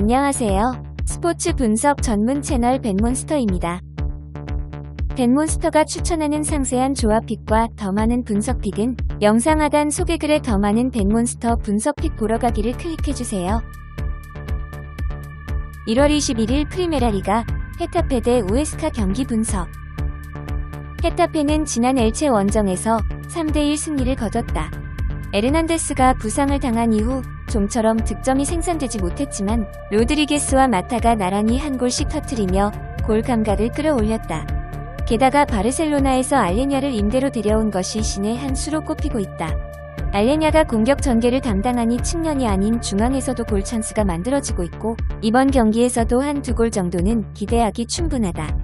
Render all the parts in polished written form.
안녕하세요. 스포츠 분석 전문 채널 벤몬스터입니다. 벤몬스터가 추천하는 상세한 조합픽과 더 많은 분석픽은 영상 하단 소개글에 더 많은 벤몬스터 분석픽 보러 가기를 클릭해주세요. 1월 21일 프리메라 리가 헤타페 대 우에스카 경기 분석. 헤타페는 지난 엘체 원정에서 3대1 승리를 거뒀다. 에르난데스가 부상을 당한 이후 좀처럼 득점이 생산되지 못했지만 로드리게스와 마타가 나란히 한 골씩 터뜨리며 골 감각을 끌어올렸다. 게다가 바르셀로나에서 알레냐를 임대로 데려온 것이 신의 한 수로 꼽히고 있다. 알레냐가 공격 전개를 담당하니 측면이 아닌 중앙에서도 골 찬스가 만들어지고 있고 이번 경기에서도 한두 골 정도는 기대하기 충분하다.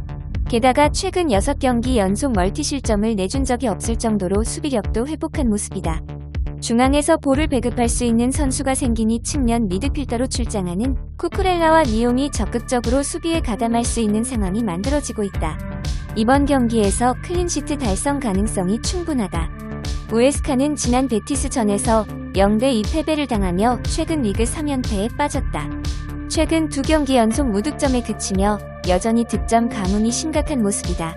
게다가 최근 6경기 연속 멀티 실점을 내준 적이 없을 정도로 수비력도 회복한 모습이다. 중앙에서 볼을 배급할 수 있는 선수가 생기니 측면 미드필더로 출장하는 쿠쿠렐라와 리옹이 적극적으로 수비에 가담할 수 있는 상황이 만들어지고 있다. 이번 경기에서 클린시트 달성 가능성이 충분하다. 우에스카는 지난 베티스전에서 0대2 패배를 당하며 최근 리그 3연패에 빠졌다. 최근 2경기 연속 무득점에 그치며 여전히 득점 가뭄이 심각한 모습이다.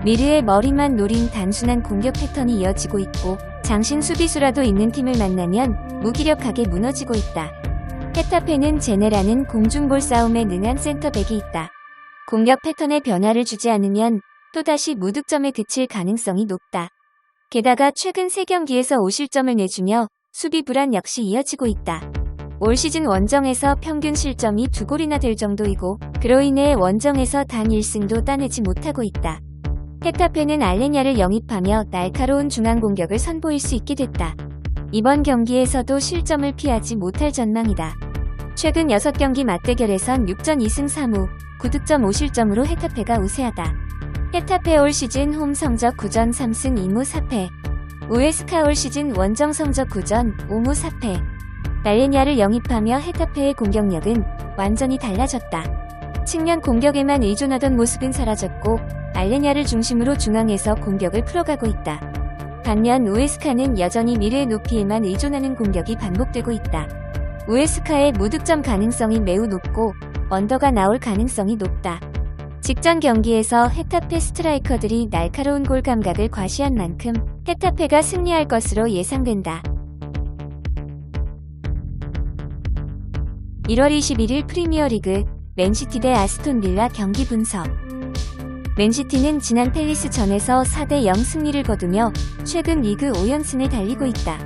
미르의 머리만 노린 단순한 공격 패턴이 이어지고 있고 장신 수비수라도 있는 팀을 만나면 무기력하게 무너지고 있다. 헤타페는 제네라는 공중볼 싸움에 능한 센터백이 있다. 공격 패턴에 변화를 주지 않으면 또다시 무득점에 그칠 가능성이 높다. 게다가 최근 3경기에서 5실점을 내주며 수비 불안 역시 이어지고 있다. 올 시즌 원정에서 평균 실점이 2골이나 될 정도이고 그로 인해 원정에서 단 1승도 따내지 못하고 있다. 헤타페는 알레냐를 영입하며 날카로운 중앙 공격을 선보일 수 있게 됐다. 이번 경기에서도 실점을 피하지 못할 전망이다. 최근 6경기 맞대결에선 6전 2승 3무, 9득점 5실점으로 헤타페가 우세하다. 헤타페 올 시즌 홈 성적 9전 3승 2무 4패. 우에스카 올 시즌 원정 성적 9전 5무 4패. 알레냐를 영입하며 헤타페의 공격력은 완전히 달라졌다. 측면 공격에만 의존하던 모습은 사라졌고 알레냐를 중심으로 중앙에서 공격을 풀어가고 있다. 반면 우에스카는 여전히 미르의 높이에만 의존하는 공격이 반복되고 있다. 우에스카의 무득점 가능성이 매우 높고 언더가 나올 가능성이 높다. 직전 경기에서 헤타페 스트라이커들이 날카로운 골 감각을 과시한 만큼 헤타페가 승리할 것으로 예상된다. 1월 21일 프리미어리그 맨시티 대 아스톤 빌라 경기 분석. 맨시티는 지난 팰리스전에서 4대0 승리를 거두며 최근 리그 5연승을 달리고 있다.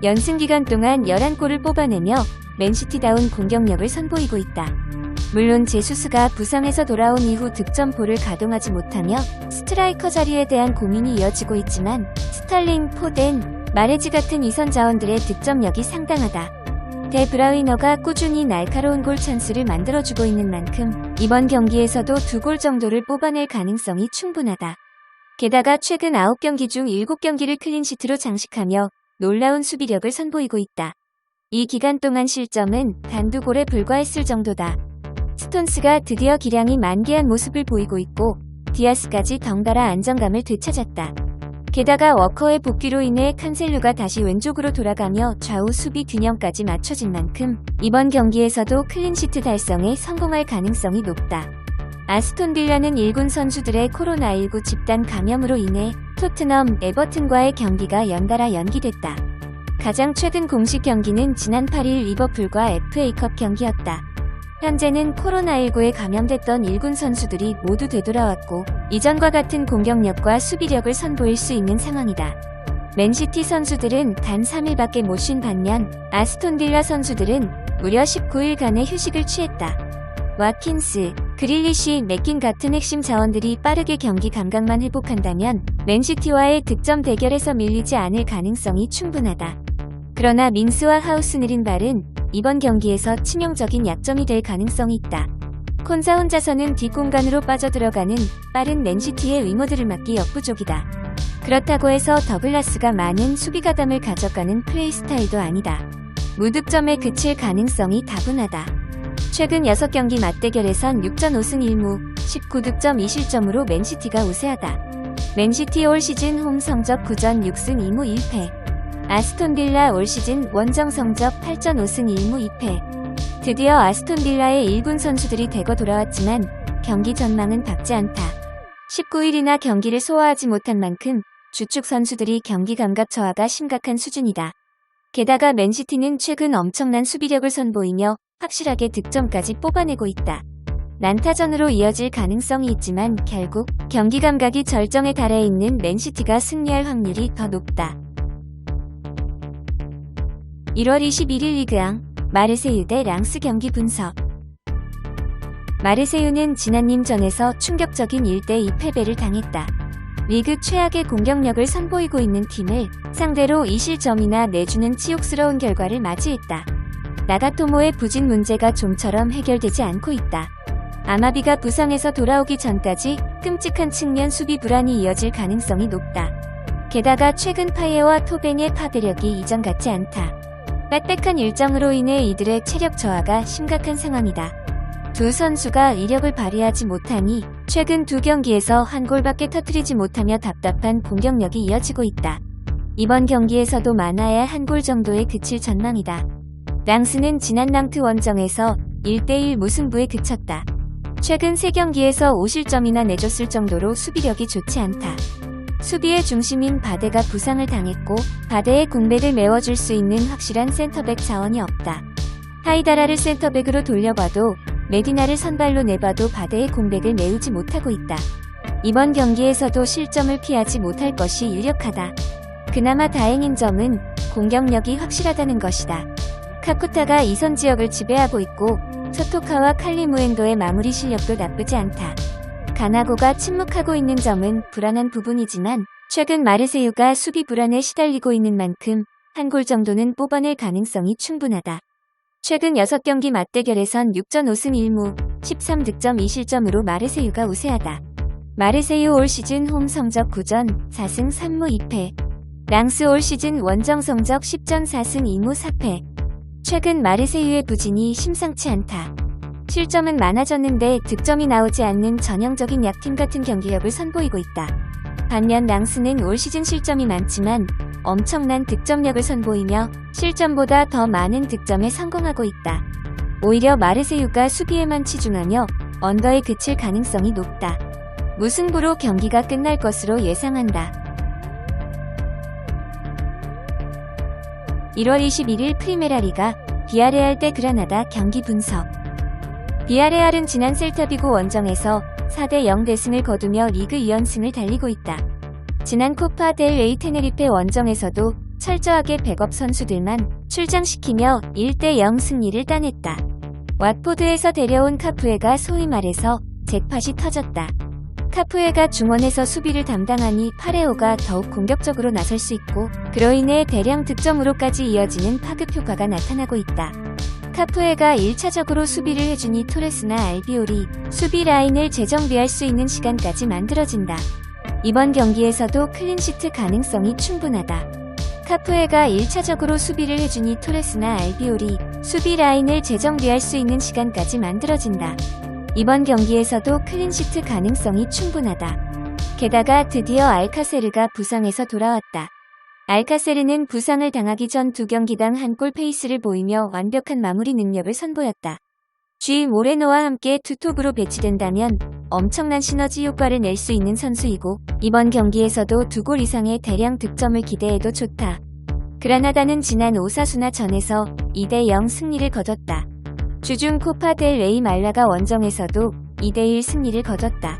연승 기간 동안 11골을 뽑아내며 맨시티다운 공격력을 선보이고 있다. 물론 제수스가 부상에서 돌아온 이후 득점포를 가동하지 못하며 스트라이커 자리에 대한 고민이 이어지고 있지만 스탈링, 포덴, 마레지 같은 이선 자원들의 득점력이 상당하다. 데 브라위너가 꾸준히 날카로운 골 찬스를 만들어주고 있는 만큼 이번 경기에서도 2골 정도를 뽑아낼 가능성이 충분하다. 게다가 최근 9경기 중 7경기를 클린시트로 장식하며 놀라운 수비력을 선보이고 있다. 이 기간 동안 실점은 단 2골에 불과했을 정도다. 스톤스가 드디어 기량이 만개한 모습을 보이고 있고 디아스까지 덩달아 안정감을 되찾았다. 게다가 워커의 복귀로 인해 칸셀루가 다시 왼쪽으로 돌아가며 좌우 수비 균형까지 맞춰진 만큼 이번 경기에서도 클린시트 달성에 성공할 가능성이 높다. 아스톤 빌라는 1군 선수들의 코로나19 집단 감염으로 인해 토트넘, 에버튼과의 경기가 연달아 연기됐다. 가장 최근 공식 경기는 지난 8일 리버풀과 FA컵 경기였다. 현재는 코로나19에 감염됐던 1군 선수들이 모두 되돌아왔고 이전과 같은 공격력과 수비력을 선보일 수 있는 상황이다. 맨시티 선수들은 단 3일밖에 못 쉰 반면 아스톤 빌라 선수들은 무려 19일간의 휴식을 취했다. 와킨스, 그릴리시, 맥킨 같은 핵심 자원들이 빠르게 경기 감각만 회복한다면 맨시티와의 득점 대결에서 밀리지 않을 가능성이 충분하다. 그러나 밍스와 하우스 느린 발은 이번 경기에서 치명적인 약점이 될 가능성이 있다. 콘사 혼자서는 뒷공간으로 빠져들어가는 빠른 맨시티의 윙어들을 막기 역부족이다. 그렇다고 해서 더글라스가 많은 수비 가담을 가져가는 플레이 스타일도 아니다. 무득점에 그칠 가능성이 다분하다. 최근 6경기 맞대결에선 6전 5승 1무, 19득점 2실점으로 맨시티가 우세하다. 맨시티 올 시즌 홈 성적 9전 6승 2무 1패. 아스톤 빌라 올 시즌 원정 성적 8전 5승 1무 2패. 드디어 아스톤빌라의 일군 선수들이 대거 돌아왔지만 경기 전망은 밝지 않다. 19일이나 경기를 소화하지 못한 만큼 주축 선수들이 경기 감각 저하가 심각한 수준이다. 게다가 맨시티는 최근 엄청난 수비력을 선보이며 확실하게 득점까지 뽑아내고 있다. 난타전으로 이어질 가능성이 있지만 결국 경기 감각이 절정에 달해 있는 맨시티가 승리할 확률이 더 높다. 1월 21일 리그앙 마르세유 대 랑스 경기 분석. 마르세유는 지난 님전에서 충격적인 1대2 패배를 당했다. 리그 최악의 공격력을 선보이고 있는 팀을 상대로 2실점이나 내주는 치욕스러운 결과를 맞이했다. 나가토모의 부진 문제가 좀처럼 해결되지 않고 있다. 아마비가 부상에서 돌아오기 전까지 끔찍한 측면 수비 불안이 이어질 가능성이 높다. 게다가 최근 파예와 토벤의 파괴력이 이전 같지 않다. 빽빽한 일정으로 인해 이들의 체력 저하가 심각한 상황이다. 두 선수가 이력을 발휘하지 못하니 최근 두 경기에서 한 골밖에 터뜨리지 못하며 답답한 공격력이 이어지고 있다. 이번 경기에서도 많아야 한 골 정도에 그칠 전망이다. 랑스는 지난 낭트 원정에서 1대1 무승부에 그쳤다. 최근 3경기에서 5실점이나 내줬을 정도로 수비력이 좋지 않다. 수비의 중심인 바데가 부상을 당했고 바데의 공백을 메워줄 수 있는 확실한 센터백 자원이 없다. 하이다라를 센터백으로 돌려봐도 메디나를 선발로 내봐도 바데의 공백을 메우지 못하고 있다. 이번 경기에서도 실점을 피하지 못할 것이 유력하다. 그나마 다행인 점은 공격력이 확실하다는 것이다. 카쿠타가 이선 지역을 지배하고 있고 소토카와 칼리무엔도의 마무리 실력도 나쁘지 않다. 가나고가 침묵하고 있는 점은 불안한 부분이지만 최근 마르세유가 수비 불안에 시달리고 있는 만큼 한 골 정도는 뽑아낼 가능성이 충분하다. 최근 6경기 맞대결에선 6전 5승 1무 13득점 2실점으로 마르세유가 우세하다. 마르세유 올 시즌 홈 성적 9전 4승 3무 2패. 랑스 올 시즌 원정 성적 10전 4승 2무 4패. 최근 마르세유의 부진이 심상치 않다. 실점은 많아졌는데 득점이 나오지 않는 전형적인 약팀 같은 경기력을 선보이고 있다. 반면 랑스는 올 시즌 실점이 많지만 엄청난 득점력을 선보이며 실점보다 더 많은 득점에 성공하고 있다. 오히려 마르세유가 수비에만 치중하며 언더에 그칠 가능성이 높다. 무승부로 경기가 끝날 것으로 예상한다. 1월 21일 프리메라 리가 비아레알 대 그라나다 경기 분석. 비아레알은 지난 셀타비고 원정에서 4대0 대승을 거두며 리그 2연승을 달리고 있다. 지난 코파 델 레이 테네리페 원정에서도 철저하게 백업 선수들만 출장시키며 1대0 승리를 따냈다. 왓포드에서 데려온 카푸에가 소위 말해서 잭팟이 터졌다. 카푸에가 중원에서 수비를 담당하니 파레오가 더욱 공격적으로 나설 수 있고 그로 인해 대량 득점으로까지 이어지는 파급 효과가 나타나고 있다. 카푸에가 1차적으로 수비를 해주니 토레스나 알비올이 수비 라인을 재정비할 수 있는 시간까지 만들어진다. 이번 경기에서도 클린시트 가능성이 충분하다. 카푸에가 1차적으로 수비를 해주니 토레스나 알비올이 수비 라인을 재정비할 수 있는 시간까지 만들어진다. 이번 경기에서도 클린시트 가능성이 충분하다. 게다가 드디어 알카세르가 부상에서 돌아왔다. 알카세르는 부상을 당하기 전 2경기당 한 골 페이스를 보이며 완벽한 마무리 능력을 선보였다. G 모레노와 함께 투톱으로 배치된다면 엄청난 시너지 효과를 낼 수 있는 선수이고 이번 경기에서도 2골 이상의 대량 득점을 기대해도 좋다. 그라나다는 지난 오사수나 전에서 2대0 승리를 거뒀다. 주중 코파 델 레이 말라가 원정에서도 2대1 승리를 거뒀다.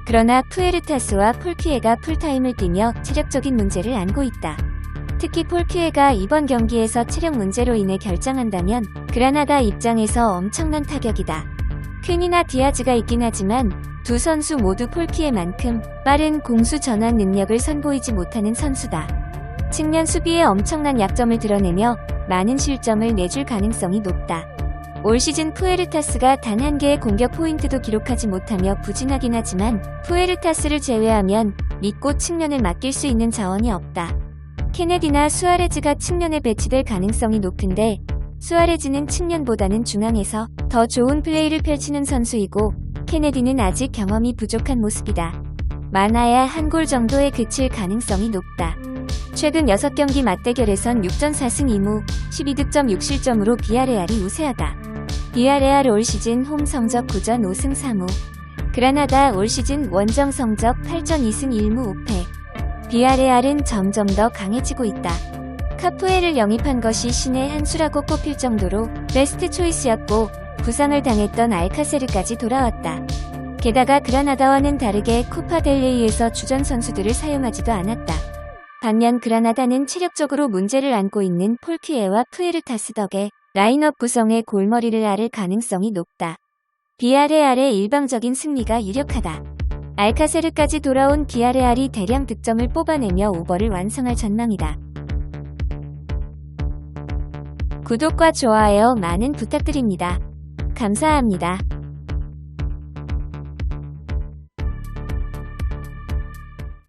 그러나 푸에르타스와 폴피에가 풀타임을 뛰며 체력적인 문제를 안고 있다. 특히 폴피에가 이번 경기에서 체력 문제로 인해 결장한다면 그라나다 입장에서 엄청난 타격이다. 퀸이나 디아즈가 있긴 하지만 두 선수 모두 폴피에만큼 빠른 공수 전환 능력을 선보이지 못하는 선수다. 측면 수비에 엄청난 약점을 드러내며 많은 실점을 내줄 가능성이 높다. 올 시즌 푸에르타스가 단 한 개의 공격 포인트도 기록하지 못하며 부진하긴 하지만 푸에르타스를 제외하면 믿고 측면을 맡길 수 있는 자원이 없다. 케네디나 수아레즈가 측면에 배치될 가능성이 높은데 수아레즈는 측면보다는 중앙에서 더 좋은 플레이를 펼치는 선수이고 케네디는 아직 경험이 부족한 모습이다. 많아야 한 골 정도에 그칠 가능성이 높다. 최근 6경기 맞대결에선 6전 4승 2무 12득점 6실점으로 비아레알이 우세하다. 비아레알 올 시즌 홈 성적 9전 5승 3무. 그라나다 올 시즌 원정 성적 8전 2승 1무 5패. 비아레알은 점점 더 강해지고 있다. 카푸에를 영입한 것이 신의 한 수라고 꼽힐 정도로 베스트 초이스였고 부상을 당했던 알카세르까지 돌아왔다. 게다가 그라나다와는 다르게 코파 델레이에서 주전 선수들을 사용하지도 않았다. 반면 그라나다는 체력적으로 문제를 안고 있는 폴피에와 푸에르타스 덕에 라인업 구성에 골머리를 앓을 가능성이 높다. 비아레알의 일방적인 승리가 유력하다. 알카세르까지 돌아온 비아레알이 대량 득점을 뽑아내며 오버를 완성할 전망이다. 구독과 좋아요 많은 부탁드립니다. 감사합니다.